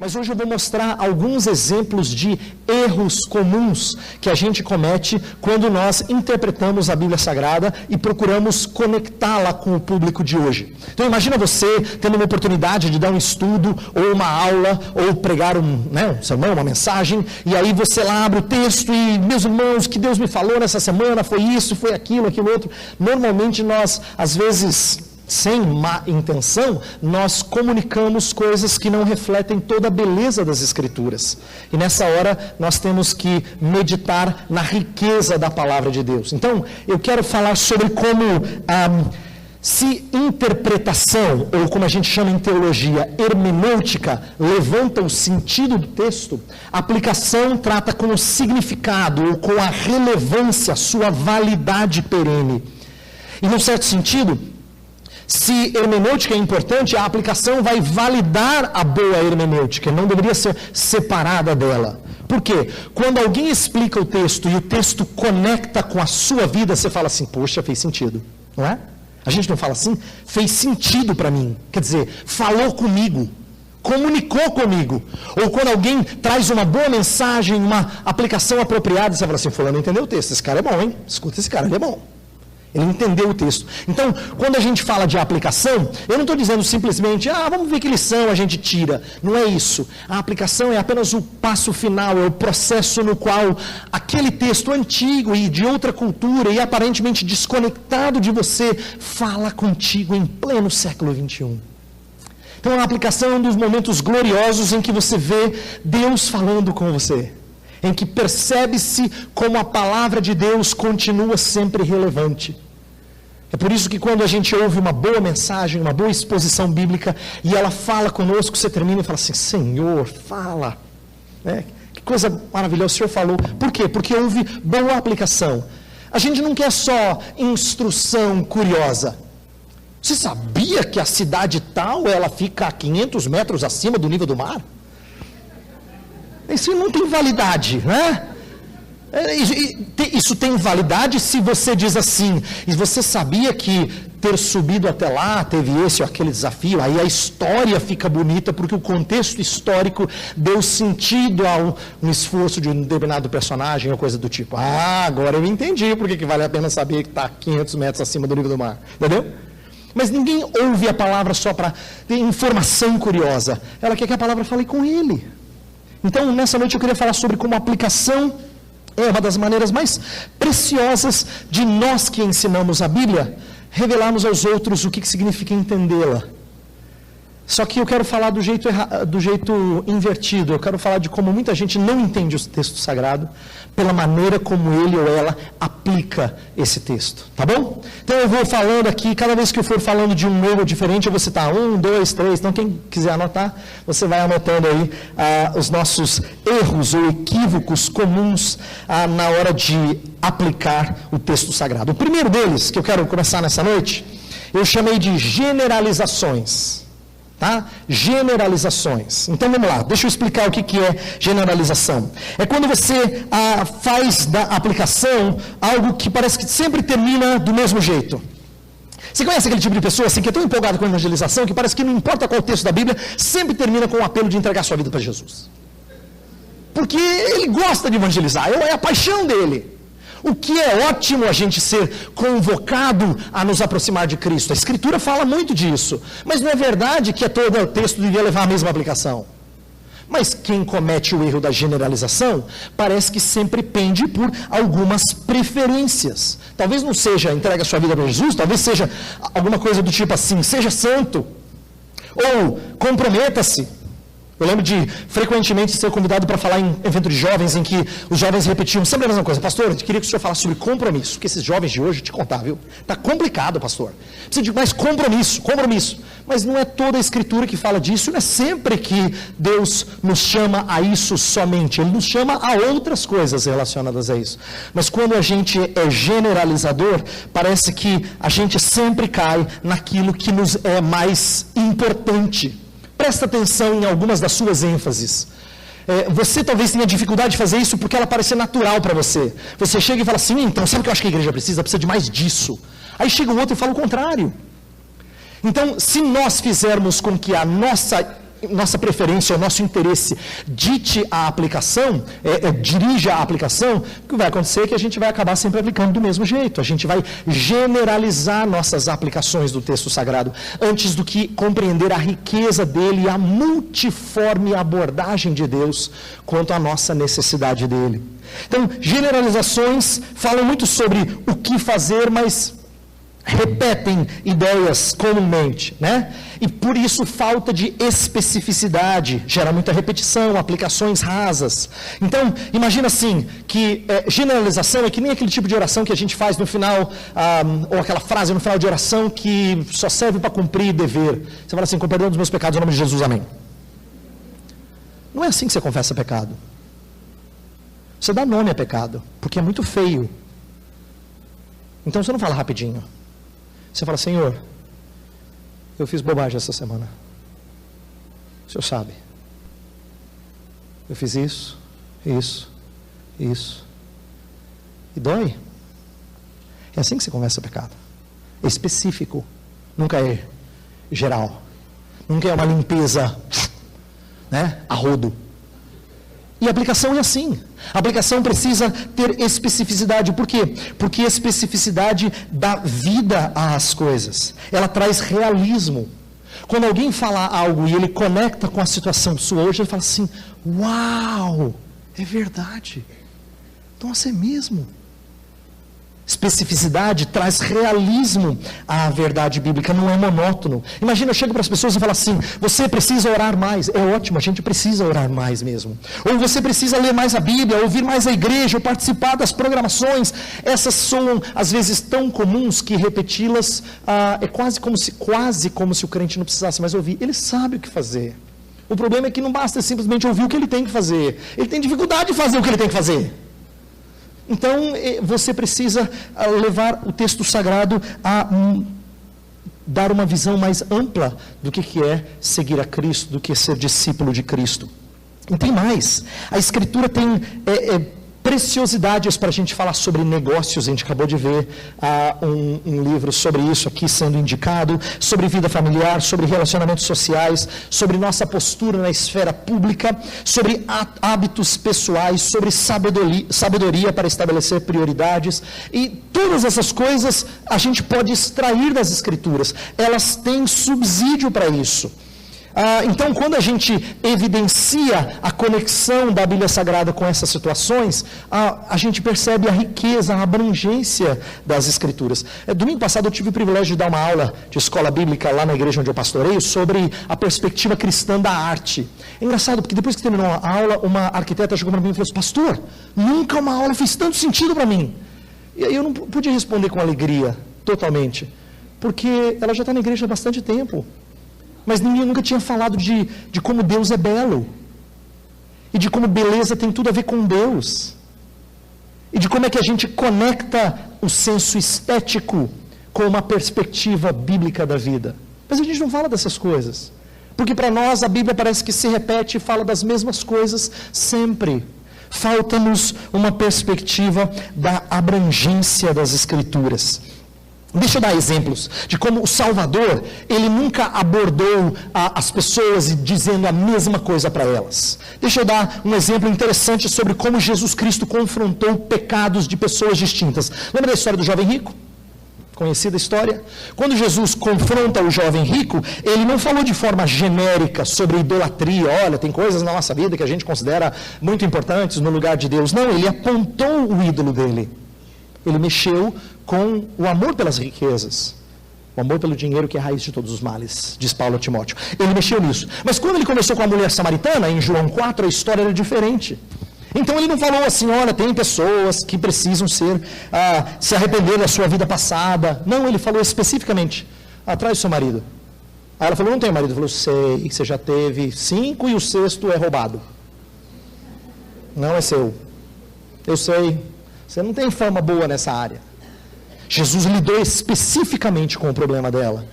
Mas hoje eu vou mostrar alguns exemplos de erros comuns que a gente comete quando nós interpretamos a Bíblia Sagrada e procuramos conectá-la com o público de hoje. Então imagina você tendo uma oportunidade de dar um estudo, ou uma aula, ou pregar um sermão, uma mensagem, e aí você lá abre o texto e, meus irmãos, o que Deus me falou nessa semana foi isso, foi aquilo outro. Normalmente nós, às vezes, sem má intenção, nós comunicamos coisas que não refletem toda a beleza das Escrituras. E nessa hora nós temos que meditar na riqueza da palavra de Deus. Então, eu quero falar sobre como se interpretação, ou como a gente chama em teologia, hermenêutica, levanta o sentido do texto, a aplicação trata com o significado, ou com a relevância, sua validade perene. E num certo sentido, se hermenêutica é importante, a aplicação vai validar a boa hermenêutica, não deveria ser separada dela. Por quê? Quando alguém explica o texto e o texto conecta com a sua vida, você fala assim, poxa, fez sentido, não é? A gente não fala assim? Fez sentido para mim, quer dizer, falou comigo, comunicou comigo. Ou quando alguém traz uma boa mensagem, uma aplicação apropriada, você fala assim, fulano entendeu o texto, esse cara é bom, hein? Escuta esse cara, ele é bom. Ele entendeu o texto. Então, quando a gente fala de aplicação, eu não estou dizendo simplesmente, vamos ver que lição a gente tira. Não é isso. A aplicação é apenas o passo final, é o processo no qual aquele texto antigo e de outra cultura e aparentemente desconectado de você, fala contigo em pleno século XXI. Então, a aplicação é um dos momentos gloriosos em que você vê Deus falando com você, em que percebe-se como a palavra de Deus continua sempre relevante. É por isso que quando a gente ouve uma boa mensagem, uma boa exposição bíblica, e ela fala conosco, você termina e fala assim, Senhor, fala. Que coisa maravilhosa o Senhor falou. Por quê? Porque houve boa aplicação. A gente não quer só instrução curiosa. Você sabia que a cidade tal, ela fica a 500 metros acima do nível do mar? Isso não tem validade, né? Isso tem validade se você diz assim, e você sabia que ter subido até lá, teve esse ou aquele desafio, aí a história fica bonita, porque o contexto histórico deu sentido a um esforço de um determinado personagem, ou coisa do tipo. Agora eu entendi porque que vale a pena saber que está 500 metros acima do nível do mar, entendeu? Mas ninguém ouve a palavra só para ter informação curiosa, ela quer que a palavra fale com ele. Então, nessa noite eu queria falar sobre como a aplicação é uma das maneiras mais preciosas de nós que ensinamos a Bíblia, revelarmos aos outros o que significa entendê-la. Só que eu quero falar do jeito invertido, eu quero falar de como muita gente não entende o texto sagrado, pela maneira como ele ou ela aplica esse texto, tá bom? Então eu vou falando aqui, cada vez que eu for falando de um erro diferente, eu vou citar 1, 2, 3, então quem quiser anotar, você vai anotando aí os nossos erros ou equívocos comuns na hora de aplicar o texto sagrado. O primeiro deles, que eu quero começar nessa noite, eu chamei de generalizações. Tá? Generalizações. Então vamos lá, deixa eu explicar o que é generalização. É quando você faz da aplicação algo que parece que sempre termina do mesmo jeito. Você conhece aquele tipo de pessoa assim, que é tão empolgado com a evangelização, que parece que não importa qual texto da Bíblia, sempre termina com o apelo de entregar sua vida para Jesus. Porque ele gosta de evangelizar, é a paixão dele. O que é ótimo a gente ser convocado a nos aproximar de Cristo. A Escritura fala muito disso. Mas não é verdade que todo o texto devia levar a mesma aplicação. Mas quem comete o erro da generalização, parece que sempre pende por algumas preferências. Talvez não seja entregue a sua vida para Jesus, talvez seja alguma coisa do tipo assim, seja santo. Ou comprometa-se. Eu lembro de frequentemente ser convidado para falar em evento de jovens, em que os jovens repetiam sempre a mesma coisa. Pastor, eu queria que o senhor falasse sobre compromisso, porque esses jovens de hoje, te contar, viu? Está complicado, pastor. Precisa de mais compromisso. Mas não é toda a Escritura que fala disso, não é sempre que Deus nos chama a isso somente. Ele nos chama a outras coisas relacionadas a isso. Mas quando a gente é generalizador, parece que a gente sempre cai naquilo que nos é mais importante. Presta atenção em algumas das suas ênfases. Você talvez tenha dificuldade de fazer isso porque ela parece natural para você. Você chega e fala assim, então, sabe o que eu acho que a igreja precisa? Precisa de mais disso. Aí chega o outro e fala o contrário. Então, se nós fizermos com que a nossa nossa preferência, o nosso interesse dite a aplicação, dirija a aplicação, o que vai acontecer é que a gente vai acabar sempre aplicando do mesmo jeito. A gente vai generalizar nossas aplicações do texto sagrado, antes do que compreender a riqueza dele e a multiforme abordagem de Deus quanto à nossa necessidade dele. Então, generalizações falam muito sobre o que fazer, mas repetem ideias comumente, né? E por isso falta de especificidade, gera muita repetição, aplicações rasas. Então, imagina assim, que generalização é que nem aquele tipo de oração que a gente faz no final, ou aquela frase no final de oração que só serve para cumprir dever. Você fala assim, com perdão dos meus pecados, em nome de Jesus, amém. Não é assim que você confessa pecado. Você dá nome a pecado, porque é muito feio. Então você não fala rapidinho. Você fala, Senhor, eu fiz bobagem essa semana. O Senhor sabe. Eu fiz isso. E dói. É assim que se conversa pecado. É específico. Nunca é geral. Nunca é uma limpeza, né, a rodo. E a aplicação é assim. A aplicação precisa ter especificidade. Por quê? Porque a especificidade dá vida às coisas. Ela traz realismo. Quando alguém fala algo e ele conecta com a situação sua hoje, ele fala assim, uau, é verdade. Nossa, é mesmo. Especificidade traz realismo à verdade bíblica, não é monótono. Imagina, eu chego para as pessoas e falo assim, você precisa orar mais. É ótimo, a gente precisa orar mais mesmo. Ou você precisa ler mais a Bíblia, ouvir mais a igreja, ou participar das programações. Essas soam, às vezes, tão comuns que repeti-las é quase como se o crente não precisasse mais ouvir. Ele sabe o que fazer. O problema é que não basta simplesmente ouvir o que ele tem que fazer. Ele tem dificuldade de fazer o que ele tem que fazer. Então, você precisa levar o texto sagrado a dar uma visão mais ampla do que é seguir a Cristo, do que é ser discípulo de Cristo. E tem mais. A Escritura tem preciosidades para a gente falar sobre negócios. A gente acabou de ver um livro sobre isso aqui sendo indicado, sobre vida familiar, sobre relacionamentos sociais, sobre nossa postura na esfera pública, sobre hábitos pessoais, sobre sabedoria para estabelecer prioridades. E todas essas coisas a gente pode extrair das Escrituras. Elas têm subsídio para isso. Então, quando a gente evidencia a conexão da Bíblia Sagrada com essas situações, a gente percebe a riqueza, a abrangência das Escrituras. Domingo passado eu tive o privilégio de dar uma aula de escola bíblica lá na igreja onde eu pastoreio sobre a perspectiva cristã da arte. É engraçado, porque depois que terminou a aula, uma arquiteta chegou para mim e falou assim, pastor, nunca uma aula fez tanto sentido para mim. E aí eu não podia responder com alegria, totalmente, porque ela já está na igreja há bastante tempo. Mas ninguém nunca tinha falado de como Deus é belo. E de como beleza tem tudo a ver com Deus. E de como é que a gente conecta o senso estético com uma perspectiva bíblica da vida. Mas a gente não fala dessas coisas. Porque para nós a Bíblia parece que se repete e fala das mesmas coisas sempre. Falta-nos uma perspectiva da abrangência das Escrituras. Deixa eu dar exemplos de como o Salvador, ele nunca abordou as pessoas dizendo a mesma coisa para elas. Deixa eu dar um exemplo interessante sobre como Jesus Cristo confrontou pecados de pessoas distintas. Lembra da história do jovem rico? Conhecida a história? Quando Jesus confronta o jovem rico, ele não falou de forma genérica sobre idolatria. Olha, tem coisas na nossa vida que a gente considera muito importantes no lugar de Deus. Não, ele apontou o ídolo dele. Ele mexeu com o amor pelas riquezas. O amor pelo dinheiro que é a raiz de todos os males, diz Paulo a Timóteo. Ele mexeu nisso. Mas quando ele conversou com a mulher samaritana, em João 4, a história era diferente. Então ele não falou assim, olha, tem pessoas que precisam se arrepender da sua vida passada. Não, ele falou especificamente, traz o seu marido. Aí ela falou, não tenho marido. Ele falou, sei, você já teve 5 e o 6º é roubado. Não é seu. Eu sei. Você não tem fama boa nessa área. Jesus lidou especificamente com o problema dela.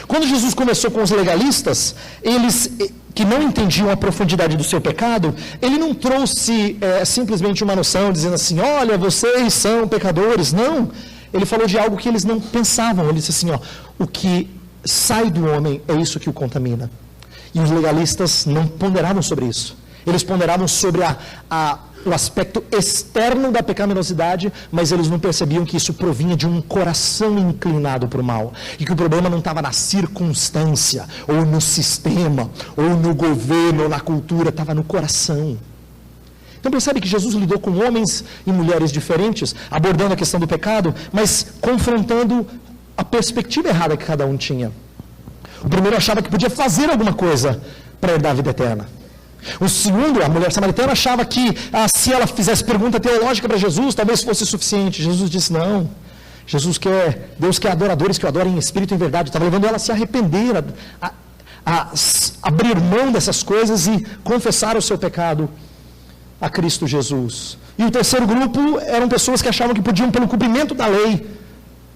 Quando Jesus começou com os legalistas, eles que não entendiam a profundidade do seu pecado, ele não trouxe simplesmente uma noção dizendo assim, olha, vocês são pecadores. Não, ele falou de algo que eles não pensavam. Ele disse assim, o que sai do homem é isso que o contamina. E os legalistas não ponderavam sobre isso. Eles ponderavam sobre o aspecto externo da pecaminosidade, mas eles não percebiam que isso provinha de um coração inclinado para o mal. E que o problema não estava na circunstância, ou no sistema, ou no governo, ou na cultura, estava no coração. Então percebe que Jesus lidou com homens e mulheres diferentes, abordando a questão do pecado, mas confrontando a perspectiva errada que cada um tinha. O primeiro achava que podia fazer alguma coisa para herdar a vida eterna. O segundo, a mulher samaritana, achava que se ela fizesse pergunta teológica para Jesus, talvez fosse suficiente. Jesus disse não. Deus quer adoradores que o adorem em espírito e em verdade. Estava levando ela a se arrepender, a abrir mão dessas coisas e confessar o seu pecado a Cristo Jesus. E o terceiro grupo eram pessoas que achavam que podiam, pelo cumprimento da lei,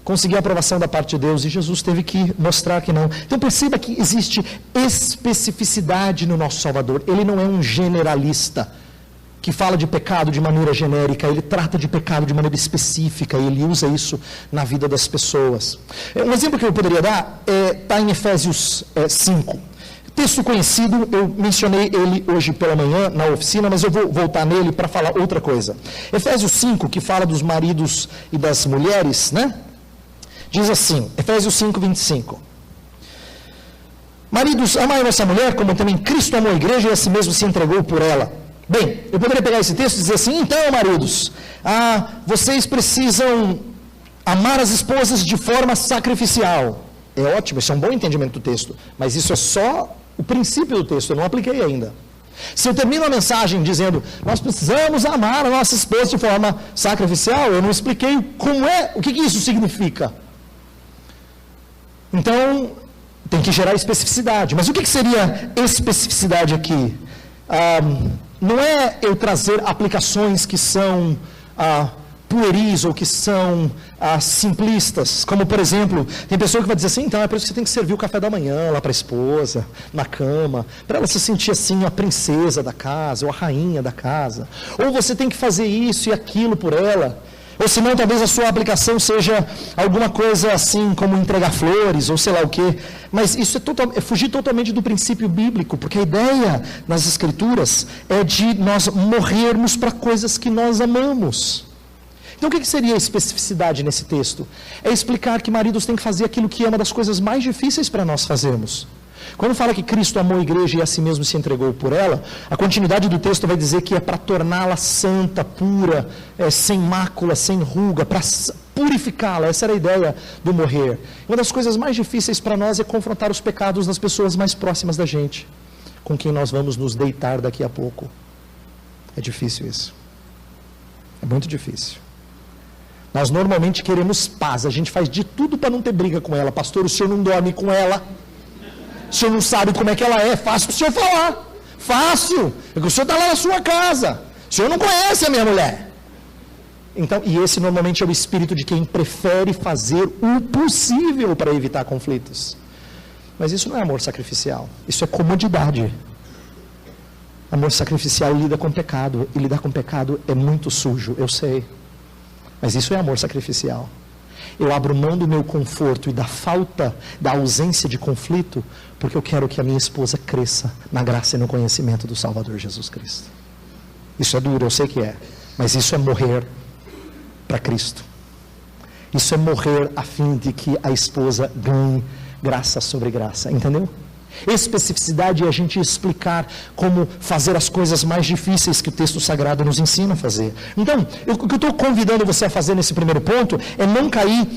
conseguir a aprovação da parte de Deus, e Jesus teve que mostrar que não. Então perceba que existe especificidade no nosso Salvador. Ele não é um generalista que fala de pecado de maneira genérica, ele trata de pecado de maneira específica, e ele usa isso na vida das pessoas. Um exemplo que eu poderia dar está em Efésios 5. Texto conhecido, eu mencionei ele hoje pela manhã na oficina, mas eu vou voltar nele para falar outra coisa. Efésios 5, que fala dos maridos e das mulheres, né? Diz assim, Efésios 5, 25. Maridos, amai a vossa mulher, como também Cristo amou a igreja e a si mesmo se entregou por ela. Bem, eu poderia pegar esse texto e dizer assim, então, maridos, vocês precisam amar as esposas de forma sacrificial. É ótimo, isso é um bom entendimento do texto, mas isso é só o princípio do texto, eu não apliquei ainda. Se eu termino a mensagem dizendo, nós precisamos amar a nossa esposa de forma sacrificial, eu não expliquei o que isso significa. Então, tem que gerar especificidade. Mas o que seria especificidade aqui? Não é eu trazer aplicações que são pueris ou que são simplistas. Como, por exemplo, tem pessoa que vai dizer assim, então é por isso que você tem que servir o café da manhã lá para a esposa, na cama, para ela se sentir assim a princesa da casa, ou a rainha da casa. Ou você tem que fazer isso e aquilo por ela. Ou senão talvez a sua aplicação seja alguma coisa assim como entregar flores ou sei lá o quê. Mas isso é fugir totalmente do princípio bíblico, porque a ideia nas escrituras é de nós morrermos para coisas que nós amamos. Então o que seria a especificidade nesse texto? É explicar que maridos têm que fazer aquilo que é uma das coisas mais difíceis para nós fazermos. Quando fala que Cristo amou a igreja e a si mesmo se entregou por ela, a continuidade do texto vai dizer que é para torná-la santa, pura, sem mácula, sem ruga, para purificá-la. Essa era a ideia do morrer. Uma das coisas mais difíceis para nós é confrontar os pecados das pessoas mais próximas da gente, com quem nós vamos nos deitar daqui a pouco. É difícil isso. É muito difícil. Nós normalmente queremos paz, a gente faz de tudo para não ter briga com ela. Pastor, o senhor não dorme com ela? O senhor não sabe como é que ela é? Fácil para o senhor falar. Fácil. Porque o senhor está lá na sua casa. O senhor não conhece a minha mulher. Então, e esse normalmente é o espírito de quem prefere fazer o possível para evitar conflitos. Mas isso não é amor sacrificial. Isso é comodidade. Amor sacrificial lida com pecado. E lidar com pecado é muito sujo, eu sei. Mas isso é amor sacrificial. Eu abro mão do meu conforto e da falta, da ausência de conflito, porque eu quero que a minha esposa cresça na graça e no conhecimento do Salvador Jesus Cristo. Isso é duro, eu sei que é, mas isso é morrer para Cristo. Isso é morrer a fim de que a esposa ganhe graça sobre graça, entendeu? Especificidade é a gente explicar como fazer as coisas mais difíceis que o texto sagrado nos ensina a fazer. Então, o que eu estou convidando você a fazer nesse primeiro ponto é não cair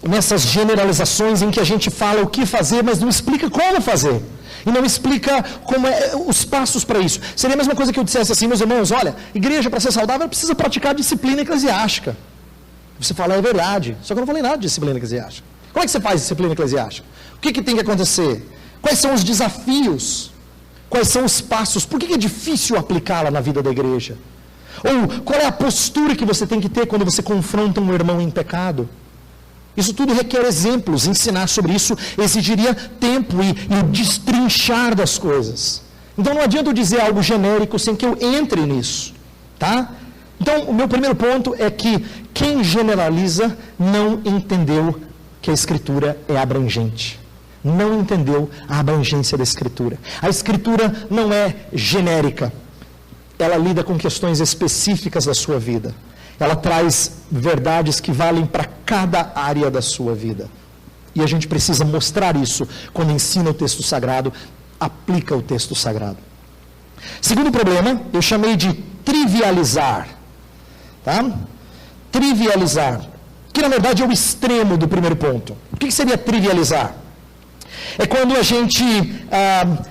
nessas generalizações em que a gente fala o que fazer, mas não explica como fazer. E não explica como os passos para isso. Seria a mesma coisa que eu dissesse assim, meus irmãos, olha, igreja para ser saudável precisa praticar disciplina eclesiástica. Você fala, é verdade, só que eu não falei nada de disciplina eclesiástica. Como é que você faz disciplina eclesiástica? O que tem que acontecer? Quais são os desafios? Quais são os passos? Por que é difícil aplicá-la na vida da igreja? Ou qual é a postura que você tem que ter quando você confronta um irmão em pecado? Isso tudo requer exemplos. Ensinar sobre isso exigiria tempo e o destrinchar das coisas. Então não adianta eu dizer algo genérico sem que eu entre nisso. Tá? Então o meu primeiro ponto é que quem generaliza não entendeu que a Escritura é abrangente. não entendeu a abrangência da Escritura. A Escritura não é genérica. Ela lida com questões específicas da sua vida. Ela traz verdades que valem para cada área da sua vida. E a gente precisa mostrar isso quando ensina o texto sagrado, aplica o texto sagrado. Segundo problema, eu chamei de trivializar. Tá? Trivializar. Que na verdade é o extremo do primeiro ponto. O que seria trivializar? É quando a gente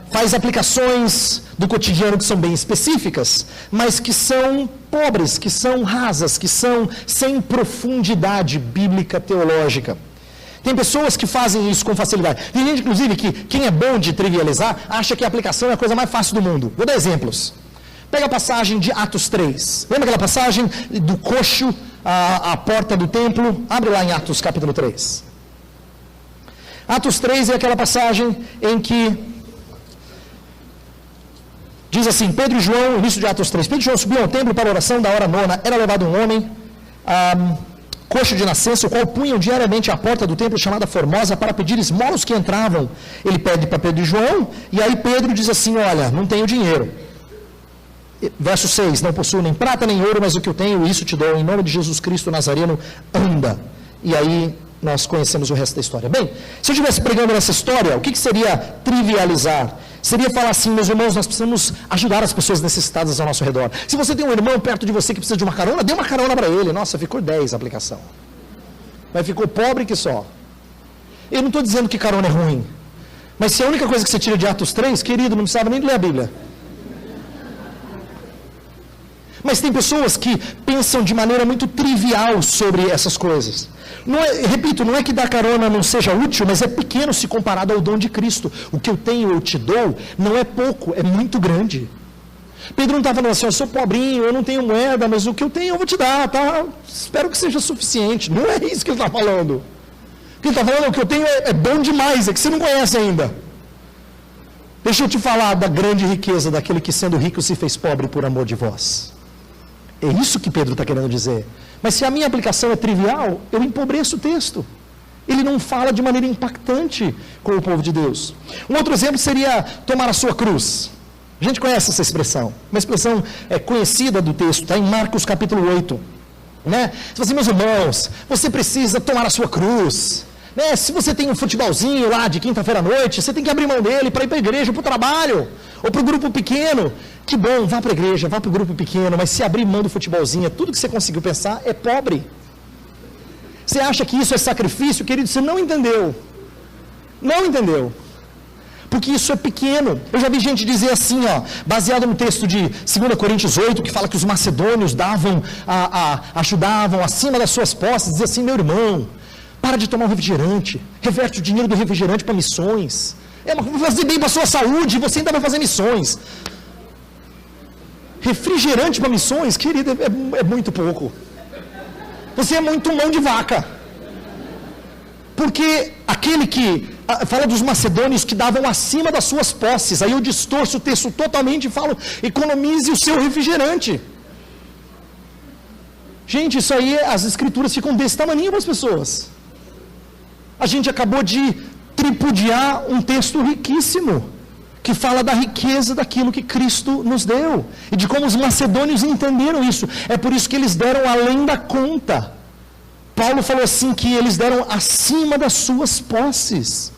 faz aplicações do cotidiano que são bem específicas, mas que são pobres, que são rasas, que são sem profundidade bíblica teológica. Tem pessoas que fazem isso com facilidade. Tem gente, inclusive, que quem é bom de trivializar, acha que a aplicação é a coisa mais fácil do mundo. Vou dar exemplos. Pega a passagem de Atos 3. Lembra aquela passagem do coxo à porta do templo? Abre lá em Atos capítulo 3. Atos 3 é aquela passagem em que diz assim, Pedro e João, início de Atos 3, Pedro e João subiam ao templo para a oração da hora nona, era levado um homem, coxo de nascença, o qual punham diariamente à porta do templo chamada Formosa para pedir esmola aos que entravam. Ele pede para Pedro e João, e aí Pedro diz assim, olha, não tenho dinheiro. Verso 6, não possuo nem prata nem ouro, mas o que eu tenho, isso te dou, em nome de Jesus Cristo Nazareno, anda. E aí nós conhecemos o resto da história. Bem, se eu estivesse pregando nessa história, o que seria trivializar? Seria falar assim, meus irmãos, nós precisamos ajudar as pessoas necessitadas ao nosso redor. Se você tem um irmão perto de você que precisa de uma carona, dê uma carona para ele. Nossa, ficou 10 a aplicação. Mas ficou pobre que só. Eu não estou dizendo que carona é ruim. Mas se a única coisa que você tira de Atos 3, querido, não precisava nem ler a Bíblia. Mas tem pessoas que pensam de maneira muito trivial sobre essas coisas. Não é, repito, não é que dar carona não seja útil, mas é pequeno se comparado ao dom de Cristo. O que eu tenho, eu te dou, não é pouco, é muito grande. Pedro não está falando assim, eu sou pobrinho, eu não tenho moeda, mas o que eu tenho eu vou te dar, tá? Espero que seja suficiente. Não é isso que ele está falando. O que ele está falando é o que eu tenho é bom demais, é que você não conhece ainda. Deixa eu te falar da grande riqueza daquele que sendo rico se fez pobre por amor de vós. É isso que Pedro está querendo dizer. Mas se a minha aplicação é trivial, eu empobreço o texto. Ele não fala de maneira impactante com o povo de Deus. Um outro exemplo seria tomar a sua cruz. A gente conhece essa expressão. Uma expressão conhecida do texto, está em Marcos capítulo 8. Né? Se você, meus irmãos, você precisa tomar a sua cruz. Né? Se você tem um futebolzinho lá de quinta-feira à noite, você tem que abrir mão dele para ir para a igreja, para o trabalho, ou para o grupo pequeno. Que bom, vá para a igreja, vá para o grupo pequeno, mas se abrir mão do futebolzinho, tudo que você conseguiu pensar é pobre. Você acha que isso é sacrifício? Querido, você não entendeu. Não entendeu. Porque isso é pequeno. Eu já vi gente dizer assim, ó, baseado no texto de 2 Coríntios 8, que fala que os macedônios ajudavam acima das suas posses, dizer assim, meu irmão, para de tomar um refrigerante, reverte o dinheiro do refrigerante para missões. Vai fazer bem para a sua saúde, você ainda vai fazer missões. Refrigerante para missões, querido, é muito pouco. Você é muito mão de vaca. Porque aquele que fala dos macedônios que davam acima das suas posses, aí eu distorço o texto totalmente e falo, economize o seu refrigerante. Gente, isso aí, as escrituras ficam desse tamanho para as pessoas. A gente acabou de tripudiar um texto riquíssimo, que fala da riqueza daquilo que Cristo nos deu, e de como os macedônios entenderam isso. É por isso que eles deram além da conta. Paulo falou assim, que eles deram acima das suas posses.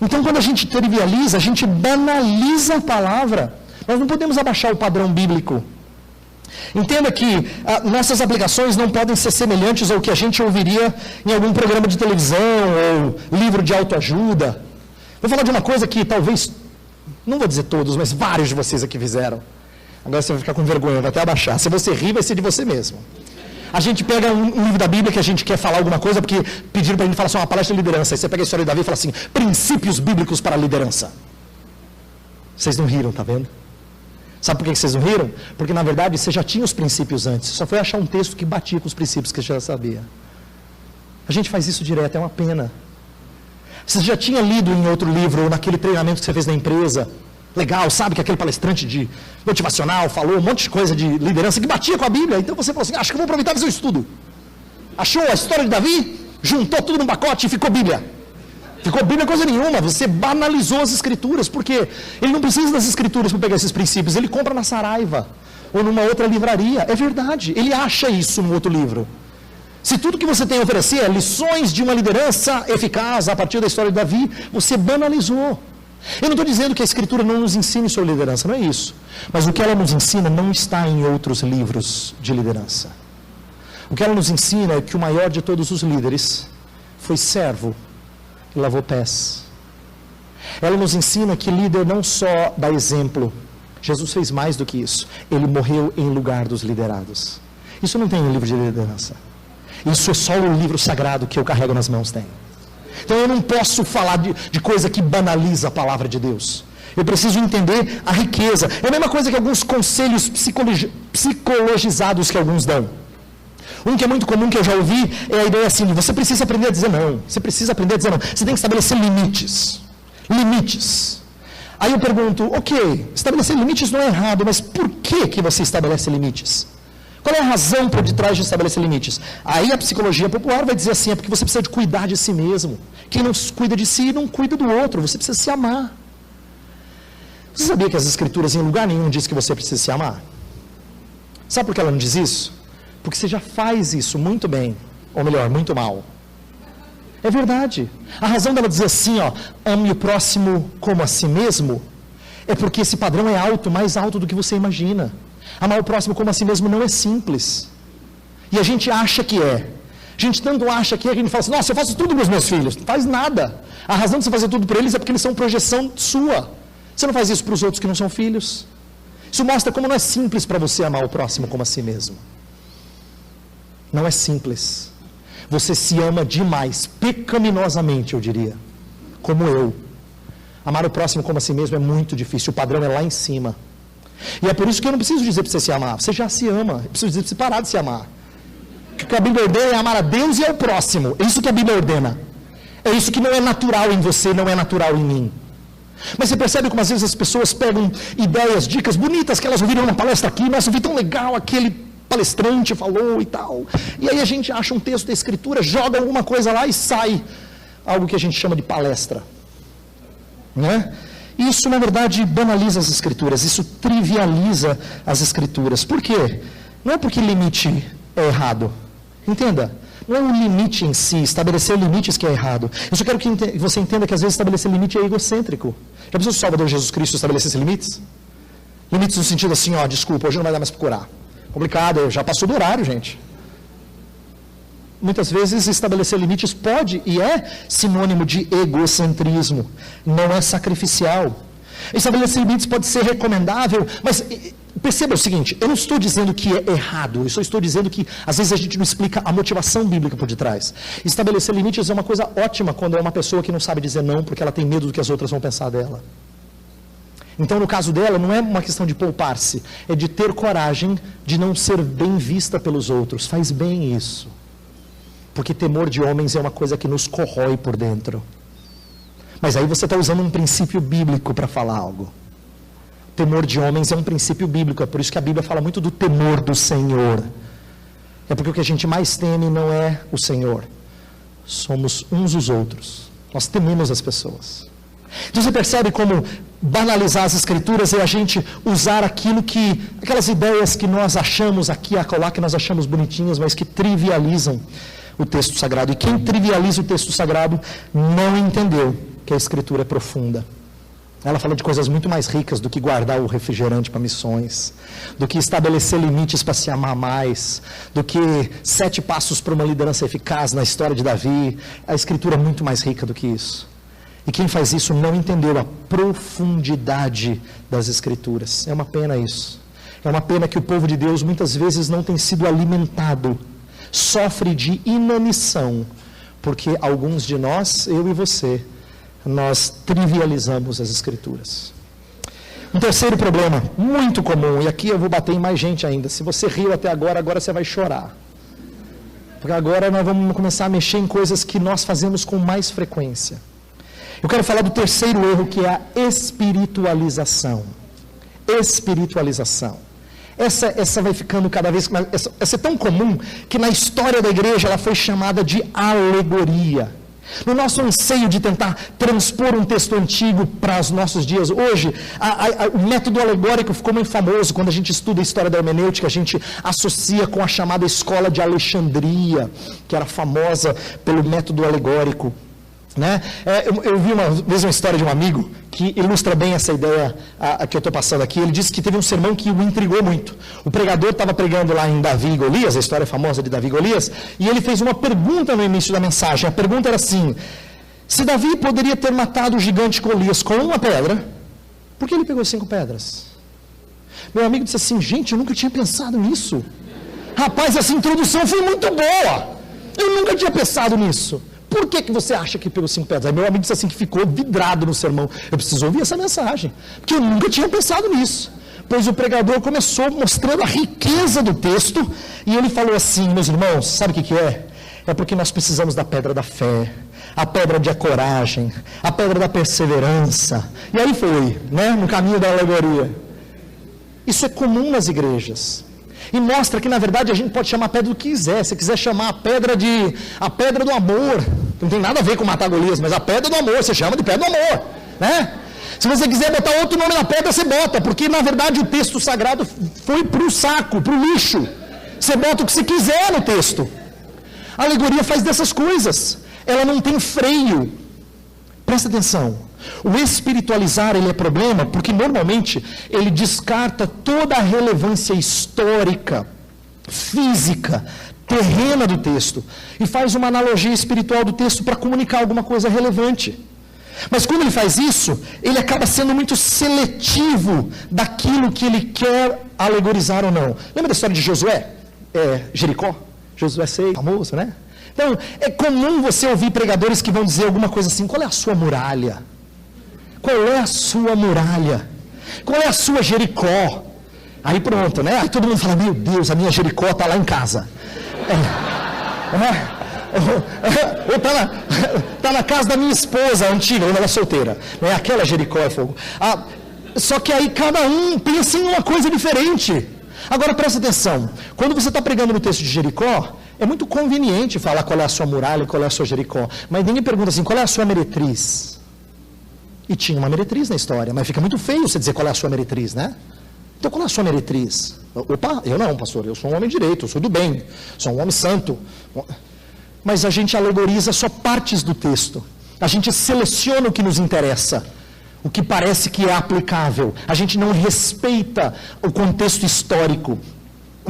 Então, quando a gente trivializa, a gente banaliza a palavra. Nós não podemos abaixar o padrão bíblico. Entenda que nossas aplicações não podem ser semelhantes ao que a gente ouviria em algum programa de televisão ou livro de autoajuda. Vou falar de uma coisa que talvez, não vou dizer todos, mas vários de vocês aqui fizeram. Agora você vai ficar com vergonha, vai até abaixar. Se você rir, vai ser de você mesmo. A gente pega um livro da Bíblia que a gente quer falar alguma coisa, porque pediram para a gente falar só uma palestra de liderança. Aí você pega a história de Davi e fala assim, princípios bíblicos para a liderança. Vocês não riram, tá vendo? Sabe por que vocês não riram? Porque na verdade você já tinha os princípios antes. Só foi achar um texto que batia com os princípios que você já sabia. A gente faz isso direto, é uma pena. Você já tinha lido em outro livro, ou naquele treinamento que você fez na empresa. Legal, sabe que aquele palestrante de motivacional falou um monte de coisa de liderança que batia com a Bíblia. Então você falou assim, acho que eu vou aproveitar e fazer um estudo. Achou a história de Davi, juntou tudo num pacote e ficou Bíblia. Ficou Bíblia coisa nenhuma, você banalizou as Escrituras, porque ele não precisa das Escrituras para pegar esses princípios, ele compra na Saraiva, ou numa outra livraria, é verdade, ele acha isso num outro livro. Se tudo que você tem a oferecer é lições de uma liderança eficaz a partir da história de Davi, você banalizou. Eu não estou dizendo que a Escritura não nos ensine sobre liderança, não é isso. Mas o que ela nos ensina não está em outros livros de liderança. O que ela nos ensina é que o maior de todos os líderes foi servo e lavou pés. Ela nos ensina que líder não só dá exemplo. Jesus fez mais do que isso. Ele morreu em lugar dos liderados. Isso não tem em livro de liderança. Isso é só o livro sagrado que eu carrego nas mãos tem. Então eu não posso falar de coisa que banaliza a palavra de Deus. Eu preciso entender a riqueza. É a mesma coisa que alguns conselhos psicologizados que alguns dão. Um que é muito comum, que eu já ouvi, é a ideia assim: você precisa aprender a dizer não. Você precisa aprender a dizer não. Você tem que estabelecer limites. Limites. Aí eu pergunto, ok, estabelecer limites não é errado, mas por que você estabelece limites? Qual é a razão por detrás de estabelecer limites? Aí a psicologia popular vai dizer assim: é porque você precisa de cuidar de si mesmo. Quem não cuida de si, não cuida do outro. Você precisa se amar. Você sabia que as Escrituras em lugar nenhum diz que você precisa se amar? Sabe por que ela não diz isso? Porque você já faz isso muito bem, ou melhor, muito mal. É verdade. A razão dela dizer assim, ó, ame o próximo como a si mesmo, é porque esse padrão é alto, mais alto do que você imagina. Amar o próximo como a si mesmo não é simples. E a gente acha que é. A gente tanto acha que é, que a gente fala assim: nossa, eu faço tudo para os meus filhos. Não faz nada. A razão de você fazer tudo para eles é porque eles são projeção sua. Você não faz isso para os outros que não são filhos. Isso mostra como não é simples para você amar o próximo como a si mesmo. Não é simples. Você se ama demais, pecaminosamente, eu diria. Como eu. Amar o próximo como a si mesmo é muito difícil. O padrão é lá em cima. E é por isso que eu não preciso dizer para você se amar. Você já se ama. Eu preciso dizer para você parar de se amar. O que a Bíblia ordena é amar a Deus e ao próximo. É isso que a Bíblia ordena. É isso que não é natural em você, não é natural em mim. Mas você percebe como às vezes as pessoas pegam ideias, dicas bonitas que elas ouviram na palestra aqui. Nossa, eu vi tão legal, aquele palestrante falou e tal. E aí a gente acha um texto da Escritura, joga alguma coisa lá e sai algo que a gente chama de palestra. Não é? Isso, na verdade, banaliza as Escrituras, isso trivializa as Escrituras. Por quê? Não é porque limite é errado. Entenda, não é o limite em si, estabelecer limites que é errado. Eu só quero que você entenda que às vezes estabelecer limite é egocêntrico. Já pensou se o Salvador Jesus Cristo estabelecesse limites? Limites no sentido assim, ó, desculpa, hoje não vai dar mais para curar. Complicado, já passou do horário, gente. Muitas vezes estabelecer limites pode e é sinônimo de egocentrismo, não é sacrificial. Estabelecer limites pode ser recomendável, mas perceba o seguinte: eu não estou dizendo que é errado, eu só estou dizendo que às vezes a gente não explica a motivação bíblica por detrás. Estabelecer limites é uma coisa ótima quando é uma pessoa que não sabe dizer não porque ela tem medo do que as outras vão pensar dela. Então, no caso dela, não é uma questão de poupar-se, é de ter coragem de não ser bem vista pelos outros. Faz bem isso. Porque temor de homens é uma coisa que nos corrói por dentro. Mas aí você está usando um princípio bíblico para falar algo. Temor de homens é um princípio bíblico, é por isso que a Bíblia fala muito do temor do Senhor. É porque o que a gente mais teme não é o Senhor. Somos uns os outros. Nós tememos as pessoas. Então você percebe como banalizar as Escrituras é a gente usar aquelas ideias que nós achamos aqui e acolá, que nós achamos bonitinhas, mas que trivializam o texto sagrado. E quem trivializa o texto sagrado não entendeu que a Escritura é profunda. Ela fala de coisas muito mais ricas do que guardar o refrigerante para missões, do que estabelecer limites para se amar mais, do que 7 passos para uma liderança eficaz na história de Davi. A Escritura é muito mais rica do que isso. E quem faz isso não entendeu a profundidade das Escrituras. É uma pena isso. É uma pena que o povo de Deus muitas vezes não tem sido alimentado. Sofre de inanição, porque alguns de nós, eu e você, nós trivializamos as Escrituras. Um terceiro problema, muito comum, e aqui eu vou bater em mais gente ainda. Se você riu até agora, agora você vai chorar. Porque agora nós vamos começar a mexer em coisas que nós fazemos com mais frequência. Eu quero falar do terceiro erro, que é a espiritualização. Espiritualização. Essa vai ficando cada vez mais... Essa é tão comum que na história da igreja ela foi chamada de alegoria. No nosso anseio de tentar transpor um texto antigo para os nossos dias, hoje, o método alegórico ficou muito famoso. Quando a gente estuda a história da hermenêutica, a gente associa com a chamada escola de Alexandria, que era famosa pelo método alegórico. Né? Eu vi uma vez uma história de um amigo que ilustra bem essa ideia que eu estou passando aqui. Ele disse que teve um sermão que o intrigou muito. O pregador estava pregando lá em Davi e Golias, a história famosa de Davi e Golias, e ele fez uma pergunta no início da mensagem. A pergunta era assim: se Davi poderia ter matado o gigante Golias com uma pedra, por que ele pegou 5 pedras? Meu amigo disse assim: gente, eu nunca tinha pensado nisso. Rapaz, essa introdução foi muito boa. Eu nunca tinha pensado nisso. Por que você acha que pegou 5 pedras? Aí meu amigo disse assim que ficou vidrado no sermão. Eu preciso ouvir essa mensagem, porque eu nunca tinha pensado nisso. Pois o pregador começou mostrando a riqueza do texto, e ele falou assim: meus irmãos, sabe o que é? É porque nós precisamos da pedra da fé, a pedra de coragem, a pedra da perseverança. E aí foi, né, no caminho da alegoria. Isso é comum nas igrejas. E mostra que, na verdade, a gente pode chamar a pedra do que quiser. Se quiser chamar a pedra do amor, não tem nada a ver com matar Golias, mas a pedra do amor, você chama de pedra do amor, né? Se você quiser botar outro nome na pedra, você bota, porque, na verdade, o texto sagrado foi para o saco, para o lixo. Você bota o que você quiser no texto. A alegoria faz dessas coisas. Ela não tem freio. Presta atenção. O espiritualizar, ele é problema porque normalmente ele descarta toda a relevância histórica, física, terrena do texto e faz uma analogia espiritual do texto para comunicar alguma coisa relevante. Mas quando ele faz isso, ele acaba sendo muito seletivo daquilo que ele quer alegorizar ou não. Lembra da história de Josué? Jericó? Josué 6, famoso, né? Então, é comum você ouvir pregadores que vão dizer alguma coisa assim: qual é a sua muralha? Qual é a sua muralha? Qual é a sua Jericó? Aí pronto, né? Aí todo mundo fala: meu Deus, a minha Jericó está lá em casa. Ou está na casa da minha esposa antiga, quando ela é solteira. Não é aquela Jericó, é fogo. Só que aí cada um pensa em uma coisa diferente. Agora presta atenção. Quando você está pregando no texto de Jericó, é muito conveniente falar qual é a sua muralha, qual é a sua Jericó. Mas ninguém pergunta assim: qual é a sua meretriz? E tinha uma meretriz na história, mas fica muito feio você dizer qual é a sua meretriz, né? Então qual é a sua meretriz? Opa, eu não, pastor, eu sou um homem direito, eu sou do bem, sou um homem santo. Mas a gente alegoriza só partes do texto. A gente seleciona o que nos interessa, o que parece que é aplicável. A gente não respeita o contexto histórico.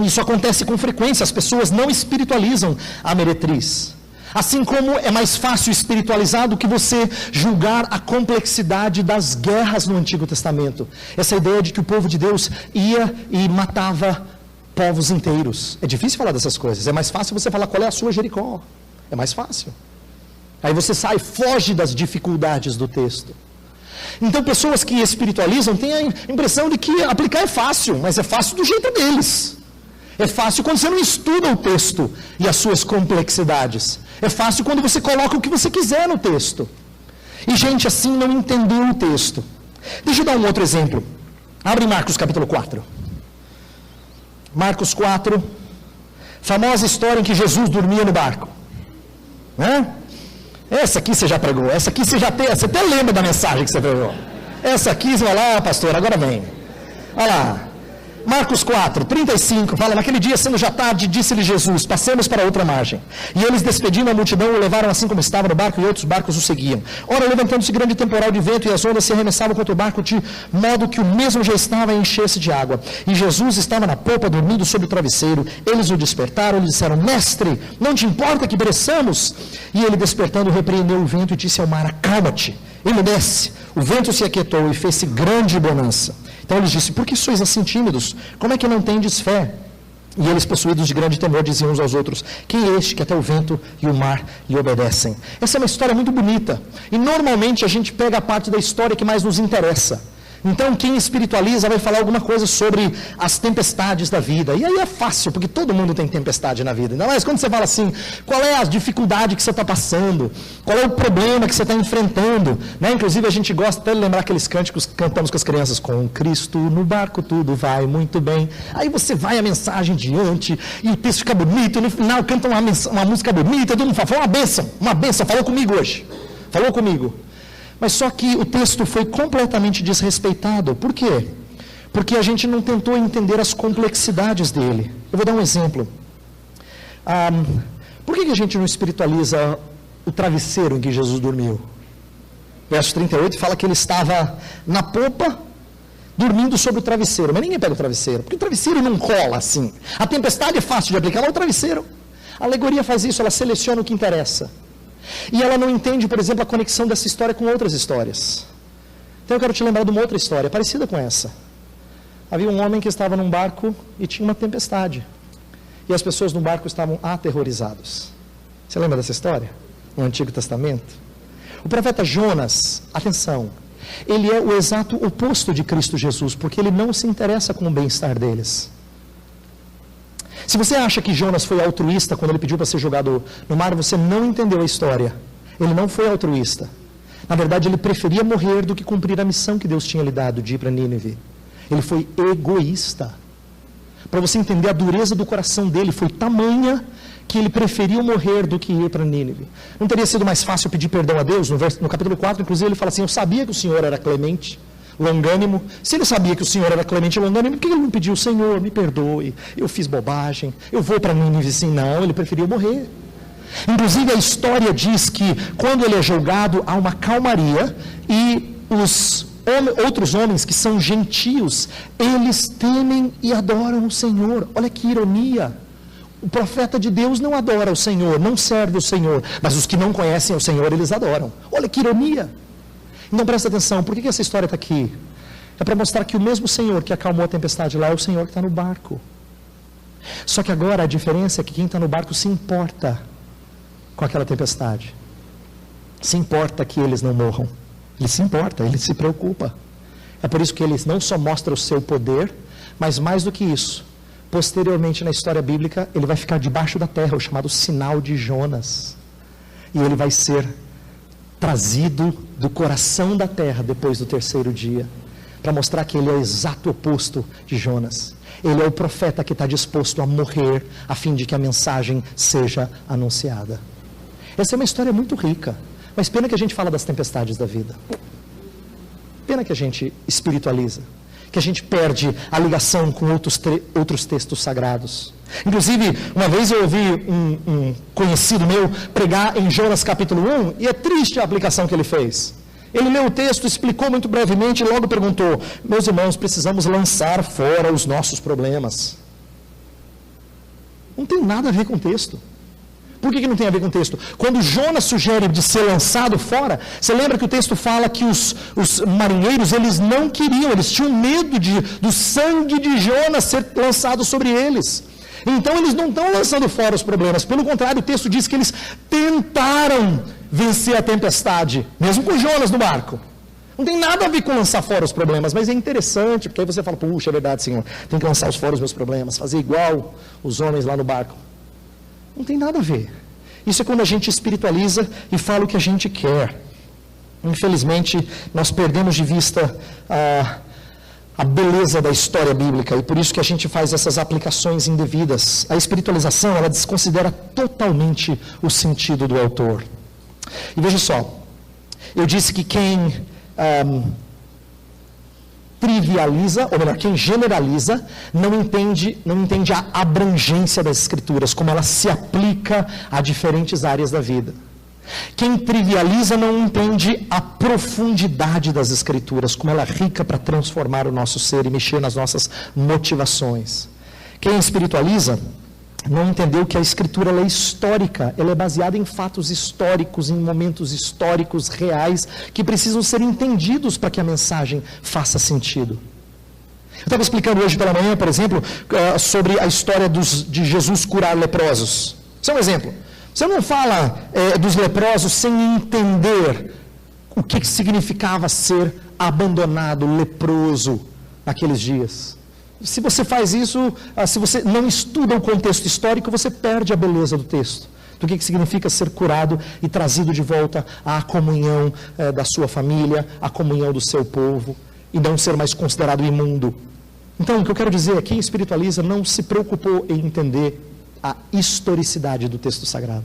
Isso acontece com frequência, as pessoas não espiritualizam a meretriz. Assim como é mais fácil espiritualizar do que você julgar a complexidade das guerras no Antigo Testamento. Essa ideia de que o povo de Deus ia e matava povos inteiros. É difícil falar dessas coisas. É mais fácil você falar qual é a sua Jericó. É mais fácil. Aí você foge das dificuldades do texto. Então pessoas que espiritualizam têm a impressão de que aplicar é fácil, mas é fácil do jeito deles. É fácil quando você não estuda o texto e as suas complexidades. É fácil quando você coloca o que você quiser no texto. E gente assim não entendeu o texto. Deixa eu dar um outro exemplo. Abre Marcos capítulo 4. Marcos 4. Famosa história em que Jesus dormia no barco. Né? Essa aqui você já pregou. Essa aqui você até lembra da mensagem que você pregou. Essa aqui, você vai lá, pastor, agora vem. Olha lá. Marcos 4, 35, fala: naquele dia, sendo já tarde, disse-lhe Jesus: passemos para outra margem. E eles, despedindo a multidão, o levaram assim como estava no barco, e outros barcos o seguiam. Ora, levantando-se grande temporal de vento, e as ondas se arremessavam contra o barco, de modo que o mesmo já estava a encher-se de água. E Jesus estava na popa, dormindo sobre o travesseiro. Eles o despertaram e lhe disseram: mestre, não te importa que pereçamos? E ele, despertando, repreendeu o vento e disse ao mar: acalma-te, emudece. O vento se aquietou e fez-se grande bonança. Então ele disse: por que sois assim tímidos? Como é que não tendes fé? E eles, possuídos de grande temor, diziam uns aos outros: quem é este que até o vento e o mar lhe obedecem? Essa é uma história muito bonita. E normalmente a gente pega a parte da história que mais nos interessa, Então, quem espiritualiza vai falar alguma coisa sobre as tempestades da vida. E aí é fácil, porque todo mundo tem tempestade na vida. Ainda mais quando você fala assim, qual é a dificuldade que você está passando? Qual é o problema que você está enfrentando? Né? Inclusive, a gente gosta até de lembrar aqueles cânticos que cantamos com as crianças. Com Cristo no barco tudo vai muito bem. Aí você vai a mensagem diante, e o texto fica bonito, e no final canta uma música bonita, todo mundo fala, foi uma bênção, falou comigo hoje. Falou comigo. Mas só que o texto foi completamente desrespeitado. Por quê? Porque a gente não tentou entender as complexidades dele. Eu vou dar um exemplo. Por que a gente não espiritualiza o travesseiro em que Jesus dormiu? Verso 38 fala que ele estava na popa, dormindo sobre o travesseiro. Mas ninguém pega o travesseiro, porque o travesseiro não cola assim. A tempestade é fácil de aplicar, mas o travesseiro. A alegoria faz isso, ela seleciona o que interessa. E ela não entende, por exemplo, a conexão dessa história com outras histórias. Então eu quero te lembrar de uma outra história, parecida com essa. Havia um homem que estava num barco e tinha uma tempestade. E as pessoas no barco estavam aterrorizadas. Você lembra dessa história? No Antigo Testamento? O profeta Jonas, atenção, ele é o exato oposto de Cristo Jesus, porque ele não se interessa com o bem-estar deles. Se você acha que Jonas foi altruísta quando ele pediu para ser jogado no mar, você não entendeu a história. Ele não foi altruísta. Na verdade, ele preferia morrer do que cumprir a missão que Deus tinha lhe dado de ir para Nínive. Ele foi egoísta. Para você entender, a dureza do coração dele foi tamanha que ele preferiu morrer do que ir para Nínive. Não teria sido mais fácil pedir perdão a Deus? No capítulo 4, inclusive, ele fala assim, eu sabia que o Senhor era clemente, longânimo. Se ele sabia que o Senhor era clemente e longânimo, por que ele não pediu, Senhor, me perdoe, eu fiz bobagem, eu vou para Nínive? Sim, não, ele preferiu morrer. Inclusive a história diz que quando ele é julgado, há uma calmaria e os outros homens que são gentios, eles temem e adoram o Senhor. Olha que ironia. O profeta de Deus não adora o Senhor, não serve o Senhor, mas os que não conhecem o Senhor, eles adoram. Olha que ironia. Então presta atenção, por que essa história está aqui? É para mostrar que o mesmo Senhor que acalmou a tempestade lá é o Senhor que está no barco. Só que agora a diferença é que quem está no barco se importa com aquela tempestade. Se importa que eles não morram. Ele se importa, ele se preocupa. É por isso que ele não só mostra o seu poder, mas mais do que isso, posteriormente na história bíblica, ele vai ficar debaixo da terra, o chamado sinal de Jonas. E ele vai ser trazido do coração da terra depois do terceiro dia, para mostrar que ele é o exato oposto de Jonas. Ele é o profeta que está disposto a morrer, a fim de que a mensagem seja anunciada. Essa é uma história muito rica, mas pena que a gente fala das tempestades da vida. Pena que a gente espiritualiza, que a gente perde a ligação com outros textos sagrados. Inclusive, uma vez eu ouvi um conhecido meu pregar em Jonas capítulo 1, e é triste a aplicação que ele fez. Ele leu o texto, explicou muito brevemente e logo perguntou, meus irmãos, precisamos lançar fora os nossos problemas. Não tem nada a ver com o texto. Por que não tem a ver com o texto? Quando Jonas sugere de ser lançado fora, você lembra que o texto fala que os marinheiros, eles não queriam, eles tinham medo do sangue de Jonas ser lançado sobre eles. Então eles não estão lançando fora os problemas, pelo contrário, o texto diz que eles tentaram vencer a tempestade, mesmo com Jonas no barco. Não tem nada a ver com lançar fora os problemas, mas é interessante, porque aí você fala, puxa, é verdade, Senhor, tem que lançar fora os meus problemas, fazer igual os homens lá no barco. Não tem nada a ver. Isso é quando a gente espiritualiza e fala o que a gente quer. Infelizmente, nós perdemos de vista a beleza da história bíblica, e por isso que a gente faz essas aplicações indevidas. A espiritualização, ela desconsidera totalmente o sentido do autor. E veja só, eu disse que quem trivializa, ou melhor, quem generaliza, não entende a abrangência das Escrituras, como ela se aplica a diferentes áreas da vida. Quem trivializa não entende a profundidade das Escrituras, como ela é rica para transformar o nosso ser e mexer nas nossas motivações. Quem espiritualiza não entendeu que a Escritura ela é histórica, ela é baseada em fatos históricos, em momentos históricos reais, que precisam ser entendidos para que a mensagem faça sentido. Eu estava explicando hoje pela manhã, por exemplo, sobre a história de Jesus curar leprosos. Isso é um exemplo. Você não fala dos leprosos sem entender o que significava ser abandonado, leproso naqueles dias. Se você faz isso, se você não estuda o contexto histórico, você perde a beleza do texto. Do que significa ser curado e trazido de volta à comunhão da sua família, à comunhão do seu povo, e não ser mais considerado imundo. Então, o que eu quero dizer aqui, Espiritualiza não se preocupou em entender a historicidade do texto sagrado.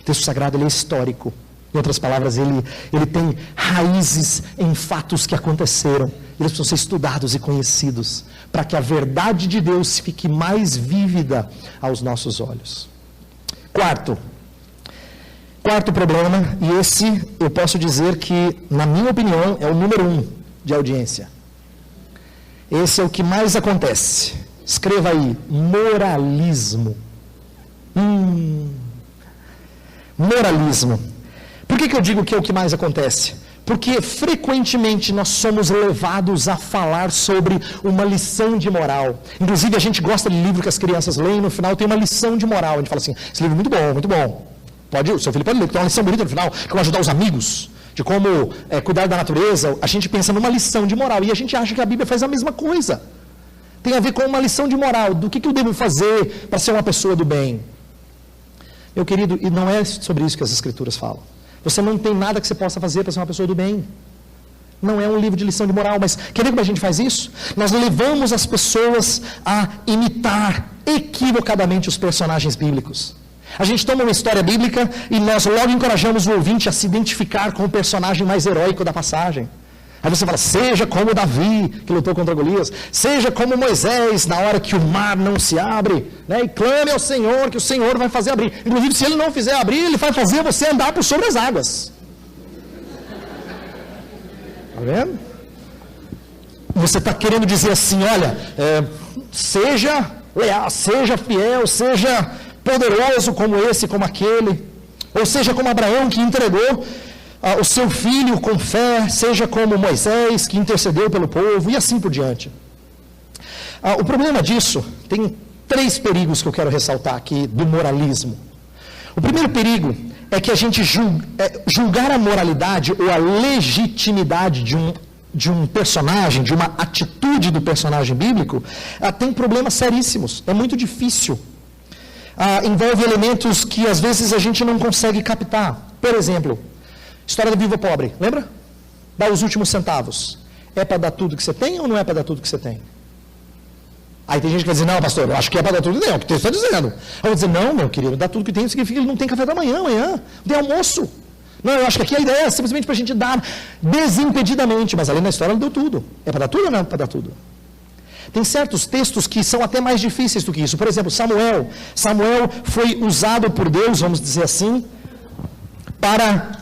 O texto sagrado ele é histórico. Em outras palavras, ele tem raízes em fatos que aconteceram. Eles precisam ser estudados e conhecidos, para que a verdade de Deus fique mais vívida aos nossos olhos. Quarto problema, e esse eu posso dizer que, na minha opinião, é o número 1 de audiência. Esse é o que mais acontece. Escreva aí, moralismo. Moralismo. Por que eu digo que é o que mais acontece? Porque frequentemente nós somos levados a falar sobre uma lição de moral. Inclusive a gente gosta de livro que as crianças leem, no final tem uma lição de moral. A gente fala assim, esse livro é muito bom, muito bom. O seu filho pode ler, tem uma lição bonita no final, que vai ajudar os amigos, de como cuidar da natureza. A gente pensa numa lição de moral, e a gente acha que a Bíblia faz a mesma coisa. Tem a ver com uma lição de moral, do que eu devo fazer para ser uma pessoa do bem. Meu querido, e não é sobre isso que as Escrituras falam. Você não tem nada que você possa fazer para ser uma pessoa do bem. Não é um livro de lição de moral, mas quer ver como a gente faz isso? Nós levamos as pessoas a imitar equivocadamente os personagens bíblicos. A gente toma uma história bíblica e nós logo encorajamos o ouvinte a se identificar com o personagem mais heróico da passagem. Aí você fala, seja como Davi, que lutou contra Golias, seja como Moisés, na hora que o mar não se abre, né, e clame ao Senhor, que o Senhor vai fazer abrir. Inclusive, se Ele não fizer abrir, Ele vai fazer você andar por sobre as águas. Está vendo? Você está querendo dizer assim, olha, seja leal, seja fiel, seja poderoso como esse, como aquele, ou seja como Abraão, que entregou o seu filho com fé, seja como Moisés, que intercedeu pelo povo, e assim por diante. O problema disso, tem 3 perigos que eu quero ressaltar aqui, do moralismo. O primeiro perigo é que a gente julgar a moralidade ou a legitimidade de um personagem, de uma atitude do personagem bíblico, tem problemas seríssimos, é muito difícil. Envolve elementos que às vezes a gente não consegue captar. Por exemplo, história da viúva pobre, lembra? Dá os últimos centavos. É para dar tudo que você tem ou não é para dar tudo que você tem? Aí tem gente que vai dizer, não, pastor, eu acho que é para dar tudo que tem, é o que o texto está dizendo. Eu vou dizer, não, meu querido, dar tudo que tem significa que ele não tem café da manhã, não tem almoço. Não, eu acho que aqui a ideia é simplesmente para a gente dar desimpedidamente, mas ali na história ele deu tudo. É para dar tudo ou não é para dar tudo? Tem certos textos que são até mais difíceis do que isso. Por exemplo, Samuel. Samuel foi usado por Deus, vamos dizer assim, para